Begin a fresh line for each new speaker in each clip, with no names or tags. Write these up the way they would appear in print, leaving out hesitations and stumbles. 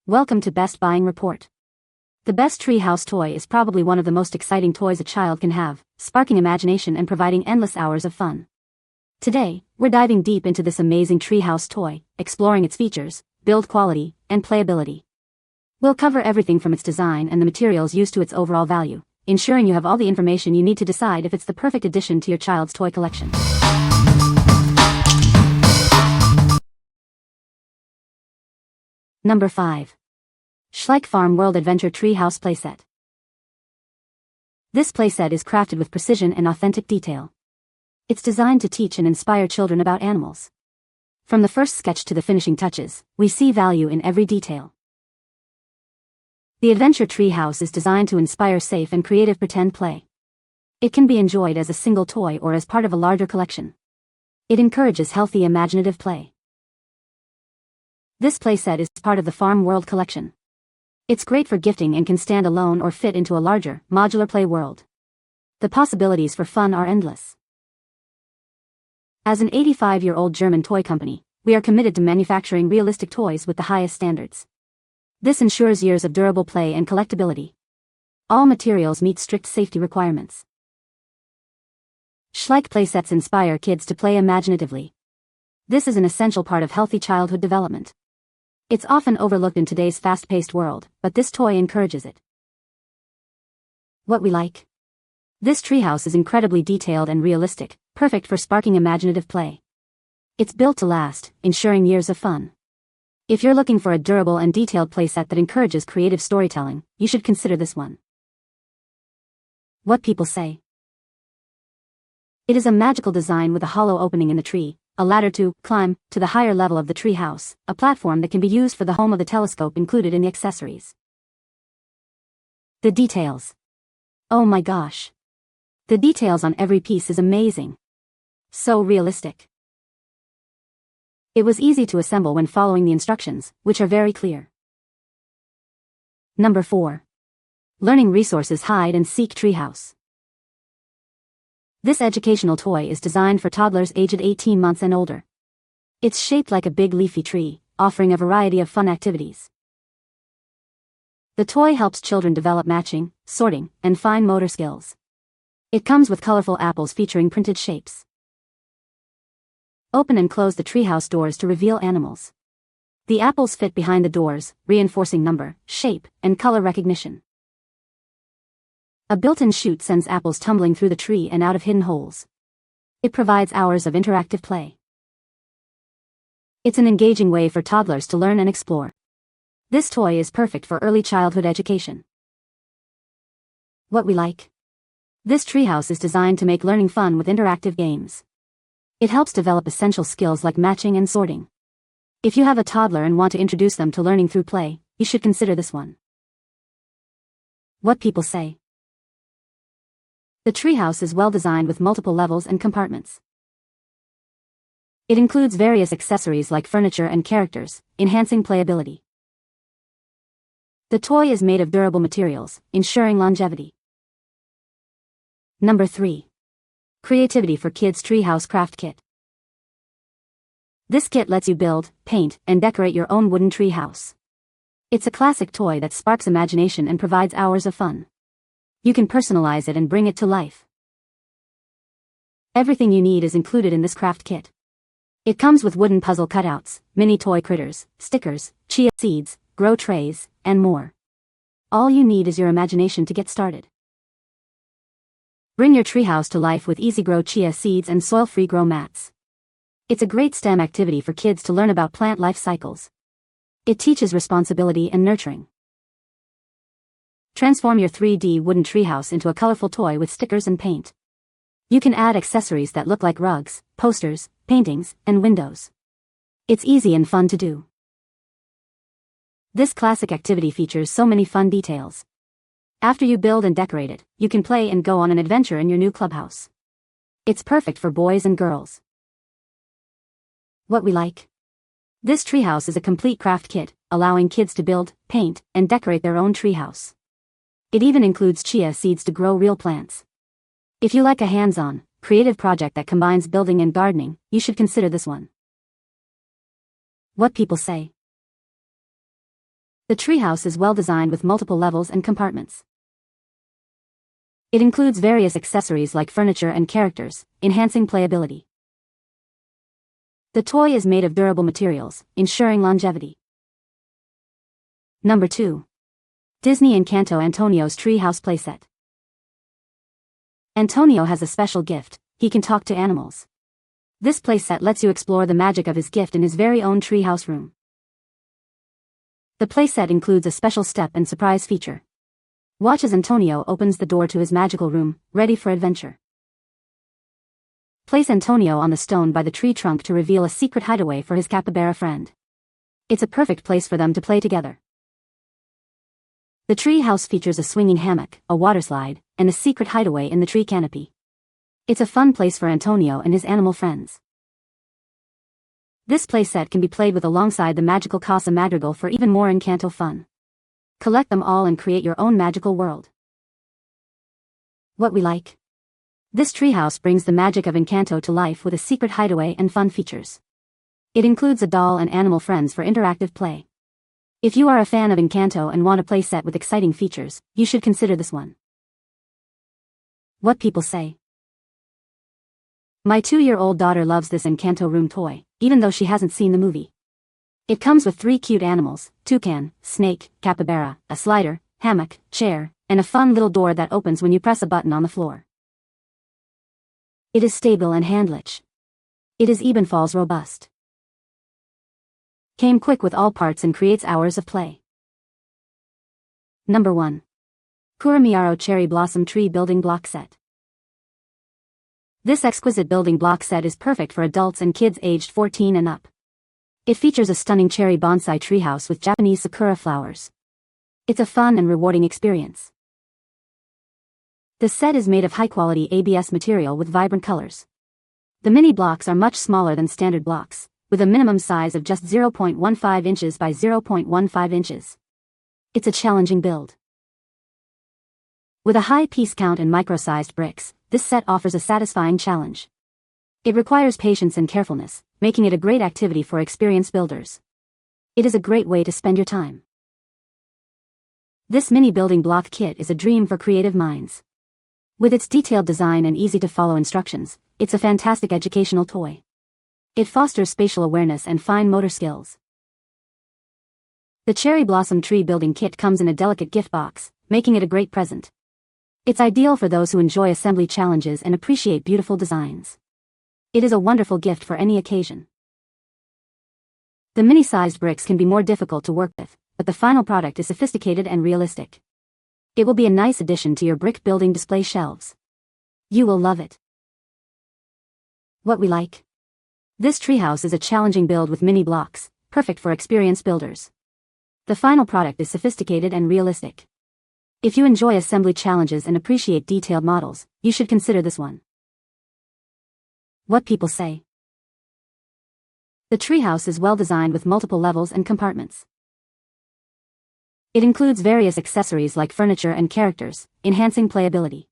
Welcome to Best Buying Report. The best Treehouse toy is probably one of the most exciting toys a child can have, sparking imagination and providing endless hours of fun. Today, we're diving deep into this amazing Treehouse toy, exploring its features, build quality, and playability. We'll cover everything from its design and the materials used to its overall value, ensuring you have all the information you need to decide if it's the perfect addition to your child's toy collection. Number 5. Schleich Farm World Adventure Treehouse Playset. This playset is crafted with precision and authentic detail. It's designed to teach and inspire children about animals. From the first sketch to the finishing touches, we see value in every detail. The Adventure Treehouse is designed to inspire safe and creative pretend play. It can be enjoyed as a single toy or as part of a larger collection. It encourages healthy imaginative play. This playset is part of the Farm World collection. It's great for gifting and can stand alone or fit into a larger, modular play world. The possibilities for fun are endless. As an 85-year-old German toy company, we are committed to manufacturing realistic toys with the highest standards. This ensures years of durable play and collectability. All materials meet strict safety requirements. Schleich playsets inspire kids to play imaginatively. This is an essential part of healthy childhood development. It's often overlooked in today's fast-paced world, but this toy encourages it. What we like. This treehouse is incredibly detailed and realistic, perfect for sparking imaginative play. It's built to last, ensuring years of fun. If you're looking for a durable and detailed playset that encourages creative storytelling, you should consider this one. What people say. It is a magical design with a hollow opening in the tree, a ladder to climb to the higher level of the treehouse, a platform that can be used for the home of the telescope included in the accessories. The details. Oh my gosh. The details on every piece is amazing. So realistic. It was easy to assemble when following the instructions, which are very clear. Number 4. Learning Resources Hide and Seek Treehouse. This educational toy is designed for toddlers aged 18 months and older. It's shaped like a big leafy tree, offering a variety of fun activities. The toy helps children develop matching, sorting, and fine motor skills. It comes with colorful apples featuring printed shapes. Open and close the treehouse doors to reveal animals. The apples fit behind the doors, reinforcing number, shape, and color recognition. A built-in chute sends apples tumbling through the tree and out of hidden holes. It provides hours of interactive play. It's an engaging way for toddlers to learn and explore. This toy is perfect for early childhood education. What we like. This treehouse is designed to make learning fun with interactive games. It helps develop essential skills like matching and sorting. If you have a toddler and want to introduce them to learning through play, you should consider this one. What people say. The treehouse is well designed with multiple levels and compartments. It includes various accessories like furniture and characters, enhancing playability. The toy is made of durable materials, ensuring longevity. Number 3. Creativity for Kids Treehouse Craft Kit. This kit lets you build, paint, and decorate your own wooden treehouse. It's a classic toy that sparks imagination and provides hours of fun. You can personalize it and bring it to life. Everything you need is included in this craft kit. It comes with wooden puzzle cutouts, mini toy critters, stickers, chia seeds, grow trays, and more. All you need is your imagination to get started. Bring your treehouse to life with easy grow chia seeds and soil-free grow mats. It's a great STEM activity for kids to learn about plant life cycles. It teaches responsibility and nurturing. Transform your 3D wooden treehouse into a colorful toy with stickers and paint. You can add accessories that look like rugs, posters, paintings, and windows. It's easy and fun to do. This classic activity features so many fun details. After you build and decorate it, you can play and go on an adventure in your new clubhouse. It's perfect for boys and girls. What we like. This treehouse is a complete craft kit, allowing kids to build, paint, and decorate their own treehouse. It even includes chia seeds to grow real plants. If you like a hands-on, creative project that combines building and gardening, you should consider this one. What people say. The treehouse is well designed with multiple levels and compartments. It includes various accessories like furniture and characters, enhancing playability. The toy is made of durable materials, ensuring longevity. Number 2. Disney Encanto Antonio's Treehouse Playset. Antonio has a special gift: he can talk to animals. This playset lets you explore the magic of his gift in his very own treehouse room. The playset includes a special step and surprise feature. Watch as Antonio opens the door to his magical room, ready for adventure. Place Antonio on the stone by the tree trunk to reveal a secret hideaway for his capybara friend. It's a perfect place for them to play together. The tree house features a swinging hammock, a water slide, and a secret hideaway in the tree canopy. It's a fun place for Antonio and his animal friends. This playset can be played with alongside the magical Casa Madrigal for even more Encanto fun. Collect them all and create your own magical world. What we like. This treehouse brings the magic of Encanto to life with a secret hideaway and fun features. It includes a doll and animal friends for interactive play. If you are a fan of Encanto and want a playset with exciting features, you should consider this one. What people say. My 2-year-old daughter loves this Encanto room toy, even though she hasn't seen the movie. It comes with 3 cute animals: toucan, snake, capybara, a slider, hammock, chair, and a fun little door that opens when you press a button on the floor. It is stable and handlich. It is even falls robust. Came quick with all parts and creates hours of play. Number 1. Kurimiaro Cherry Blossom Tree Building Block Set. This exquisite building block set is perfect for adults and kids aged 14 and up. It features a stunning cherry bonsai treehouse with Japanese sakura flowers. It's a fun and rewarding experience. The set is made of high-quality ABS material with vibrant colors. The mini blocks are much smaller than standard blocks, with a minimum size of just 0.15 inches by 0.15 inches. It's a challenging build. With a high piece count and micro-sized bricks, this set offers a satisfying challenge. It requires patience and carefulness, making it a great activity for experienced builders. It is a great way to spend your time. This mini building block kit is a dream for creative minds. With its detailed design and easy-to-follow instructions, it's a fantastic educational toy. It fosters spatial awareness and fine motor skills. The Cherry Blossom Tree Building Kit comes in a delicate gift box, making it a great present. It's ideal for those who enjoy assembly challenges and appreciate beautiful designs. It is a wonderful gift for any occasion. The mini-sized bricks can be more difficult to work with, but the final product is sophisticated and realistic. It will be a nice addition to your brick building display shelves. You will love it. What we like. This treehouse is a challenging build with mini blocks, perfect for experienced builders. The final product is sophisticated and realistic. If you enjoy assembly challenges and appreciate detailed models, you should consider this one. What people say. The treehouse is well designed with multiple levels and compartments. It includes various accessories like furniture and characters, enhancing playability.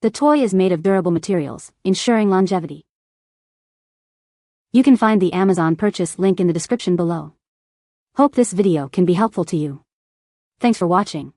The toy is made of durable materials, ensuring longevity. You can find the Amazon purchase link in the description below. Hope this video can be helpful to you. Thanks for watching.